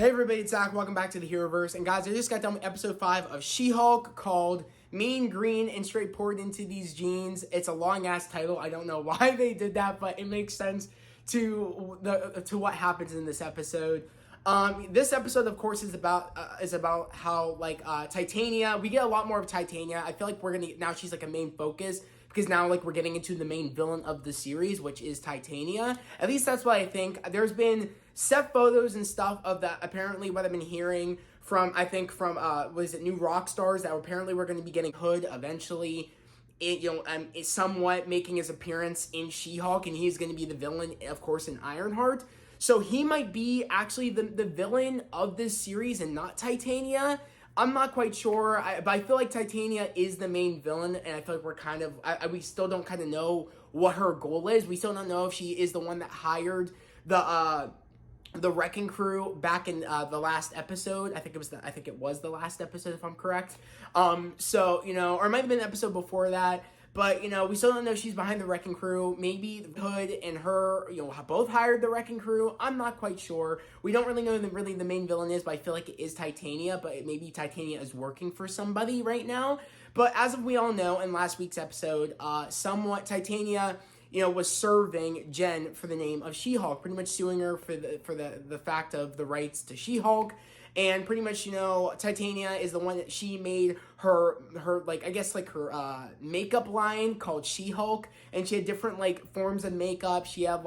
Hey everybody, it's Zach. Welcome back to the Heroverse. And guys, I just got done with episode 5 of She-Hulk called Mean Green and Straight Poured Into These Jeans. It's a long-ass title. I don't know why they did that, but it makes sense to what happens in this episode. This episode, of course, is about how Titania. We get a lot more of Titania. I feel like now she's like a main focus because now we're getting into the main villain of the series, which is Titania. At least that's what I think. There's been set photos and stuff of that. Apparently, what I've been hearing from New Rock Stars, that apparently we're going to be getting Hood eventually. Is somewhat making his appearance in She-Hulk, and he's going to be the villain, of course, in Ironheart. So he might be actually the villain of this series and not Titania. I'm not quite sure, but I feel like Titania is the main villain, and I feel like we still don't kind of know what her goal is. We still don't know if she is the one that hired the Wrecking Crew back in the last episode. I think it was the last episode, if I'm correct. Or it might have been an episode before that. But, we still don't know if she's behind the Wrecking Crew. Maybe Hood and her, both hired the Wrecking Crew. I'm not quite sure. We don't really know who the main villain is, but I feel like it is Titania. But maybe Titania is working for somebody right now. But as we all know, in last week's episode, somewhat Titania, was serving Jen for the name of She-Hulk, pretty much suing her for the fact of the rights to She-Hulk. And pretty much, Titania is the one that she made her makeup line called She-Hulk. And she had different, forms of makeup. She had,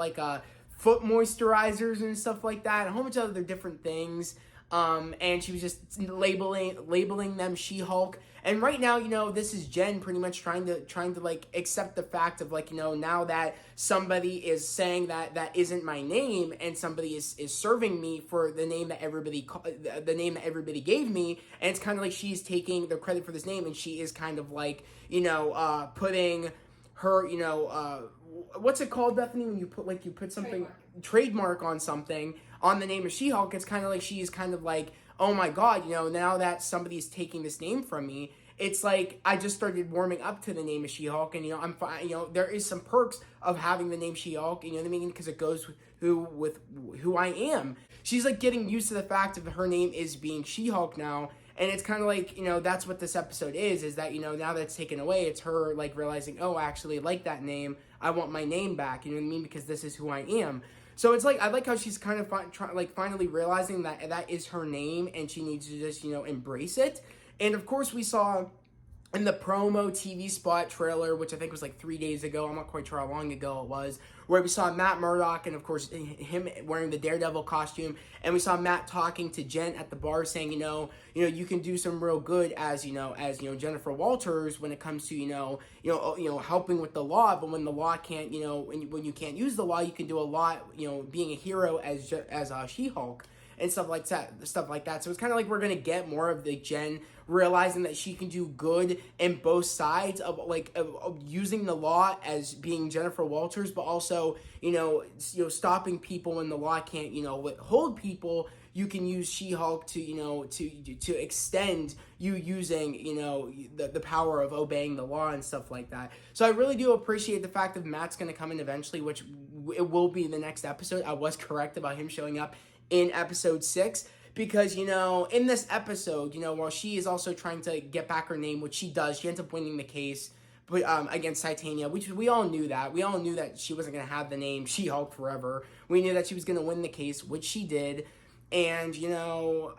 foot moisturizers and stuff like that. A whole bunch of other different things. And she was just labeling them She-Hulk. And right now, this is Jen pretty much trying to accept the fact of now that somebody is saying that isn't my name, and somebody is serving me for the name that everybody gave me, and it's kind of like she's taking the credit for this name, and she is kind of putting her, what's it called, Bethany, when you put something trademark on something on the name of She-Hulk? It's kind of like she's kind of like, oh my god, now that somebody's taking this name from me, it's like I just started warming up to the name of She-Hulk, and I'm fine. There is some perks of having the name She-Hulk, you know what I mean, because it goes with who I am. She's getting used to the fact of her name is being She-Hulk now. And it's kind of that's what this episode is that, now that it's taken away, it's her, realizing, oh, I actually like that name. I want my name back, you know what I mean? Because this is who I am. So it's I like how she's kind of finally realizing that is her name, and she needs to just, embrace it. And, of course, we saw in the promo TV spot trailer, which I think was 3 days ago, I'm not quite sure how long ago it was, where we saw Matt Murdock and, of course, him wearing the Daredevil costume, and we saw Matt talking to Jen at the bar saying, you can do some real good as Jennifer Walters when it comes to, helping with the law, but when the law can't, when you can't use the law, you can do a lot, being a hero as She-Hulk. And stuff like that. So it's kind of we're going to get more of the Jen realizing that she can do good in both sides of using the law as being Jennifer Walters, but also, stopping people when the law can't, hold people. You can use She-Hulk to extend you using, the power of obeying the law and stuff like that. So I really do appreciate the fact that Matt's going to come in eventually, which it will be the next episode. I was correct about him showing up in episode 6, because, in this episode, while she is also trying to get back her name, which she does, she ends up winning the case against Titania, which we all knew that. We all knew that she wasn't going to have the name She-Hulk forever. We knew that she was going to win the case, which she did. And,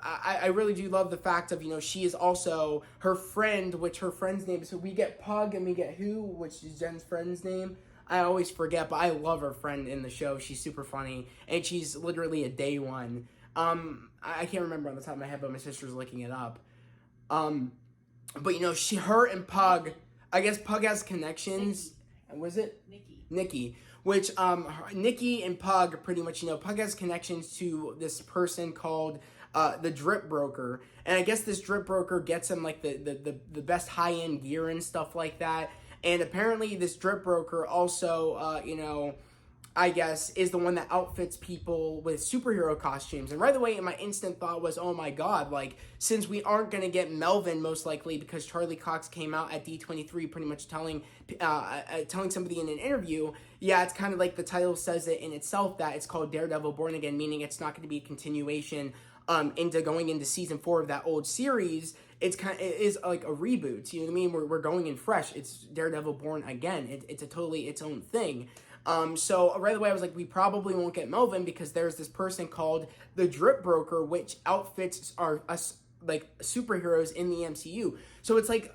I really do love the fact of, she is also her friend, which her friend's name is, so we get Pug and we get who, which is Jen's friend's name. I always forget, but I love her friend in the show. She's super funny, and she's literally a day one. I can't remember on the top of my head, but my sister's looking it up. But her and Pug, I guess Pug has connections. Nikki. Was it? Nikki. Which, Nikki and Pug pretty much, Pug has connections to this person called the Drip Broker. And I guess this Drip Broker gets him the best high-end gear and stuff like that. And apparently this Drip Broker also, I guess, is the one that outfits people with superhero costumes. And right away, my instant thought was, oh my god, since we aren't going to get Melvin, most likely, because Charlie Cox came out at D23 pretty much telling somebody in an interview, yeah, it's kind of the title says it in itself, that it's called Daredevil Born Again, meaning it's not going to be a continuation into going into season 4 of that old series, it is like a reboot. You know what I mean? We're going in fresh. It's Daredevil Born Again. It's a totally its own thing. So right away I was like, we probably won't get Melvin because there's this person called the Drip Broker, which outfits are us like superheroes in the MCU. So it's like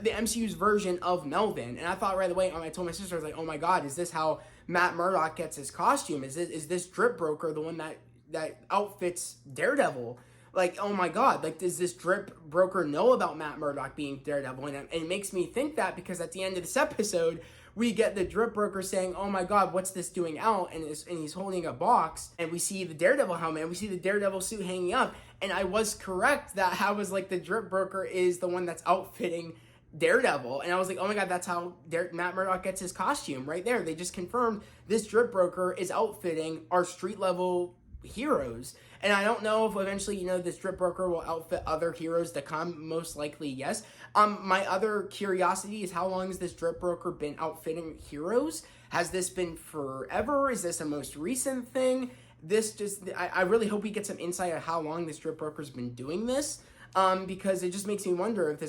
the MCU's version of Melvin. And I thought right away, I told my sister, I was like, oh my God, is this how Matt Murdock gets his costume? Is this Drip Broker the one that outfits Daredevil? Like, oh my God, like, does this Drip Broker know about Matt Murdock being Daredevil? And it makes me think that because at the end of this episode, we get the Drip Broker saying, oh my God, what's this doing out? And he's holding a box, and we see the Daredevil helmet, and we see the Daredevil suit hanging up. And I was correct that I was like, the Drip Broker is the one that's outfitting Daredevil. And I was like, oh my God, that's how Matt Murdock gets his costume right there. They just confirmed this Drip Broker is outfitting our street level heroes. And I don't know if eventually, this Drip Broker will outfit other heroes to come. Most likely, yes. My other curiosity is, how long has this Drip Broker been outfitting heroes? Has this been forever? Is this a most recent thing? I really hope we get some insight on how long this Drip Broker's been doing this. Because it just makes me wonder if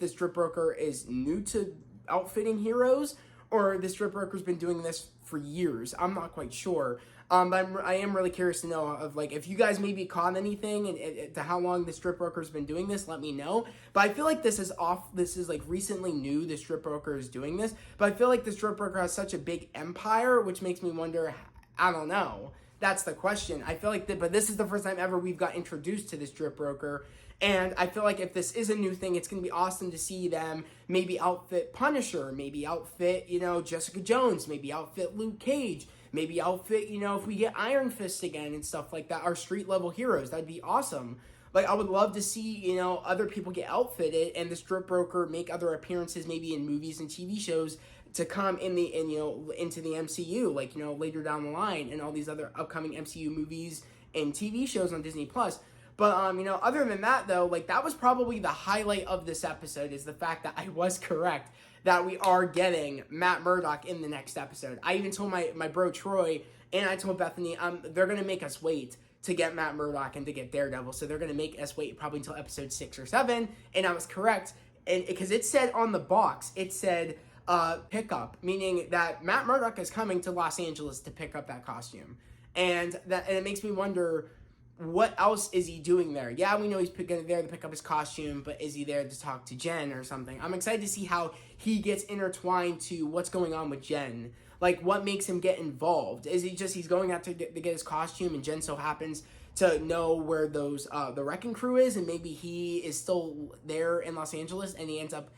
this Drip Broker is new to outfitting heroes, or this Drip Broker's been doing this for years. I'm not quite sure. But I am really curious to know of, like, if you guys maybe caught anything and to how long this Drip Broker's been doing this, let me know. But I feel like this is like recently new, this Drip Broker is doing this. But I feel like this Drip Broker has such a big empire, which makes me wonder, I don't know. That's the question. I feel like but this is the first time ever we've got introduced to this Drip Broker. And I feel like if this is a new thing, it's going to be awesome to see them maybe outfit Punisher, maybe outfit, Jessica Jones, maybe outfit Luke Cage, maybe outfit, if we get Iron Fist again and stuff like that, our street level heroes. That'd be awesome. Like, I would love to see, other people get outfitted and this Drip Broker make other appearances maybe in movies and TV shows to come into the MCU, like, later down the line, and all these other upcoming MCU movies and TV shows on Disney Plus. But, other than that, though, like, that was probably the highlight of this episode, is the fact that I was correct that we are getting Matt Murdock in the next episode. I even told my bro Troy, and I told Bethany, they're going to make us wait to get Matt Murdock and to get Daredevil. So they're going to make us wait probably until episode 6 or 7. And I was correct. And because it said on the box, it said pickup, meaning that Matt Murdock is coming to Los Angeles to pick up that costume. And it makes me wonder, what else is he doing there? Yeah, we know he's there to pick up his costume, but is he there to talk to Jen or something? I'm excited to see how he gets intertwined to what's going on with Jen. Like, what makes him get involved? Is he he's going out to get his costume, and Jen so happens to know where the Wrecking Crew is, and maybe he is still there in Los Angeles, and he ends up,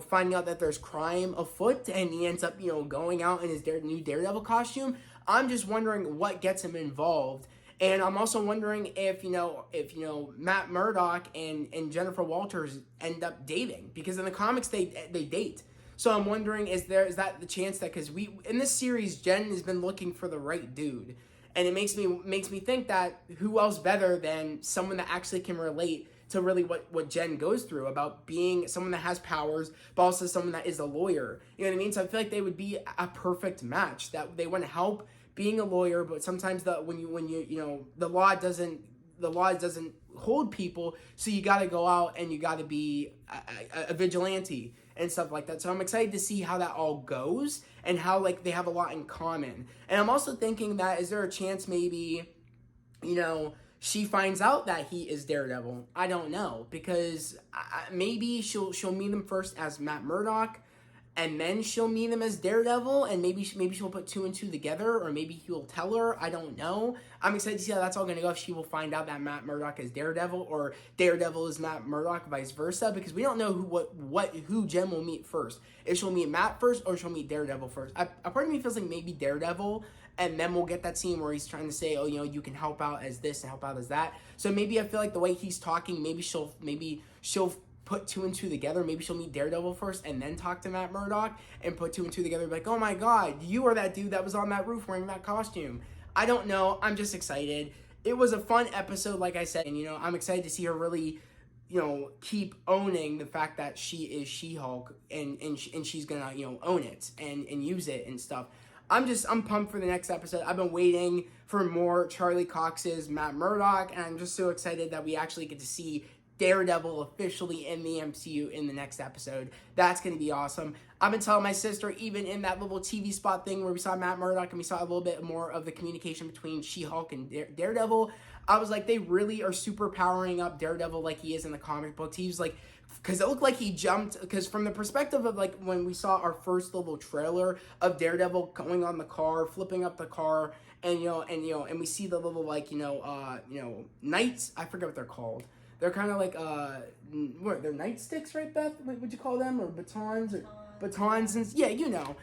finding out that there's crime afoot, and he ends up, going out in his new Daredevil costume. I'm just wondering what gets him involved. And I'm also wondering if Matt Murdock and Jennifer Walters end up dating, because in the comics they date. So I'm wondering, is that the chance that, because in this series Jen has been looking for the right dude, and it makes me think that who else better than someone that actually can relate to really what Jen goes through, about being someone that has powers, but also someone that is a lawyer. You know what I mean? So I feel like they would be a perfect match, that they want to help being a lawyer, but sometimes the law doesn't hold people, so you got to go out and you got to be a vigilante and stuff like that. So I'm excited to see how that all goes, and how, like, they have a lot in common. And I'm also thinking that, is there a chance maybe, she finds out that he is Daredevil? I don't know, because maybe she'll meet him first as Matt Murdock, and then she'll meet him as Daredevil, and maybe she'll put 2 and 2 together, or maybe he'll tell her. I don't know. I'm excited to see how that's all going to go, if she will find out that Matt Murdock is Daredevil, or Daredevil is Matt Murdock, vice versa, because we don't know who Jen will meet first. If she'll meet Matt first, or she'll meet Daredevil first. A part of me feels like maybe Daredevil, and then we'll get that scene where he's trying to say, oh, you can help out as this and help out as that. So maybe I feel like the way he's talking, maybe she'll put 2 and 2 together. Maybe she'll meet Daredevil first and then talk to Matt Murdock, and put 2 and 2 together and be like, oh my God, you are that dude that was on that roof wearing that costume. I don't know. I'm just excited. It was a fun episode, like I said, and I'm excited to see her really, keep owning the fact that she is She-Hulk, and she's gonna, own it and use it and stuff. I'm pumped for the next episode. I've been waiting for more Charlie Cox's Matt Murdock, and I'm just so excited that we actually get to see Daredevil officially in the MCU in the next episode. That's going to be awesome. I've been telling my sister, even in that little TV spot thing where we saw Matt Murdock and we saw a little bit more of the communication between She-Hulk and Daredevil, I was like, they really are super powering up Daredevil like he is in the comic books. He was like, because it looked like he jumped, because from the perspective of like when we saw our first little trailer of Daredevil going on the car, flipping up the car, and and we see the little like knights, I forget what they're called. They're kind of like they're nightsticks, right, Beth? What would you call them, or batons, or batons, and yeah,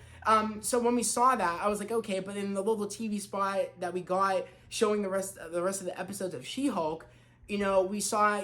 So when we saw that, I was like, okay, but in the little TV spot that we got showing the rest of the episodes of She-Hulk, we saw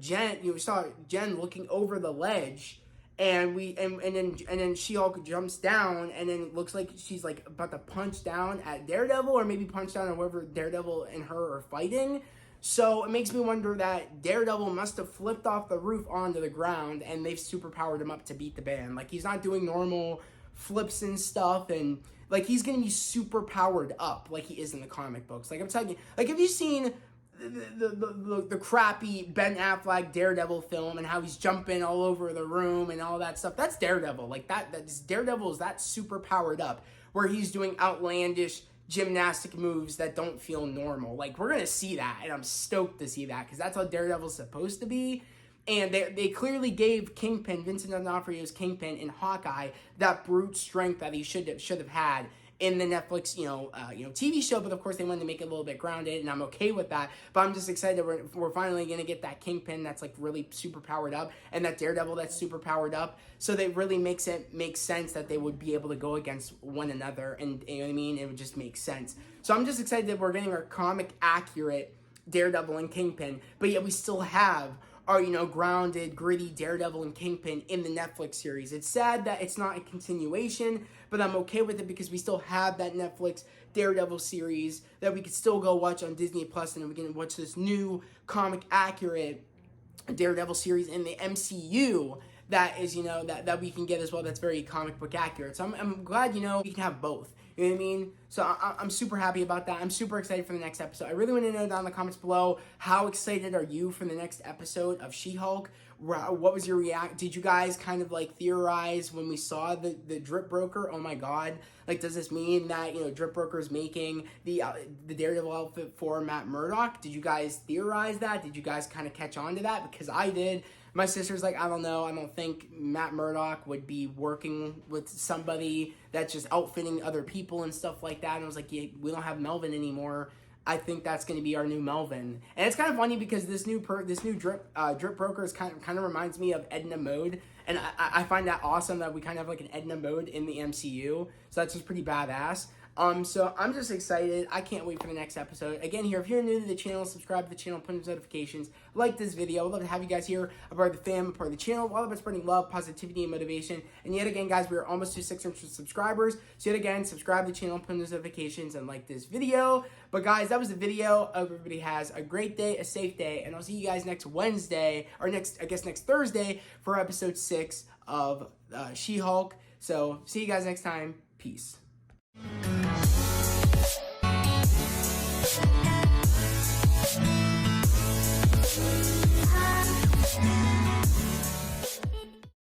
Jen looking over the ledge, and then She-Hulk jumps down, and then it looks like she's like about to punch down at Daredevil, or maybe punch down on whoever Daredevil and her are fighting. So it makes me wonder that Daredevil must have flipped off the roof onto the ground, and they've superpowered him up to beat the band. Like, he's not doing normal flips and stuff, and like he's gonna be super powered up like he is in the comic books. Like, I'm telling you, like, have you seen the crappy Ben Affleck Daredevil film and how he's jumping all over the room and all that stuff? That's Daredevil. Like, that's Daredevil is that super powered up where he's doing outlandish gymnastic moves that don't feel normal. Like, we're gonna see that, and I'm stoked to see that, because that's how Daredevil's supposed to be. And they clearly gave Kingpin, Vincent D'Onofrio's Kingpin in Hawkeye, that brute strength that he should have had in the Netflix, TV show. But of course, they wanted to make it a little bit grounded, and I'm okay with that. But I'm just excited that we're finally gonna get that Kingpin that's like really super powered up, and that Daredevil that's super powered up. So that really makes sense that they would be able to go against one another, and you know what I mean. It would just make sense. So I'm just excited that we're getting our comic accurate Daredevil and Kingpin, but yet we still have our, grounded, gritty Daredevil and Kingpin in the Netflix series. It's sad that it's not a continuation, but I'm okay with it because we still have that Netflix Daredevil series that we could still go watch on Disney Plus, and we can watch this new comic accurate Daredevil series in the MCU that is, that we can get as well. That's very comic book accurate. So I'm glad, we can have both. You know what I mean? So I'm super happy about that. I'm super excited for the next episode. I really want to know down in the comments below, how excited are you for the next episode of She-Hulk? What was your reaction? Did you guys kind of like theorize when we saw the Drip Broker? Oh my God. Like, does this mean that, Drip Broker is making the Daredevil outfit for Matt Murdock? Did you guys theorize that? Did you guys kind of catch on to that? Because I did. My sister's like, I don't know. I don't think Matt Murdock would be working with somebody that's just outfitting other people and stuff like that. And I was like, yeah, we don't have Melvin anymore. I think that's going to be our new Melvin. And it's kind of funny because this new Drip Broker is kind of reminds me of Edna Mode. And I find that awesome that we kind of have like an Edna Mode in the MCU. So that's just pretty badass. So I'm just excited. I can't wait for the next episode. Again, if you're new to the channel, subscribe to the channel, put in notifications, like this video. I'd love to have you guys here, a part of the fam, a part of the channel, all about spreading love, positivity, and motivation. And yet again, guys, we are almost to 600 subscribers. So yet again, subscribe to the channel, put in notifications, and like this video. But guys, that was the video. Everybody has a great day, a safe day, and I'll see you guys next Wednesday, or next Thursday, for episode 6 of She-Hulk. So see you guys next time. Peace.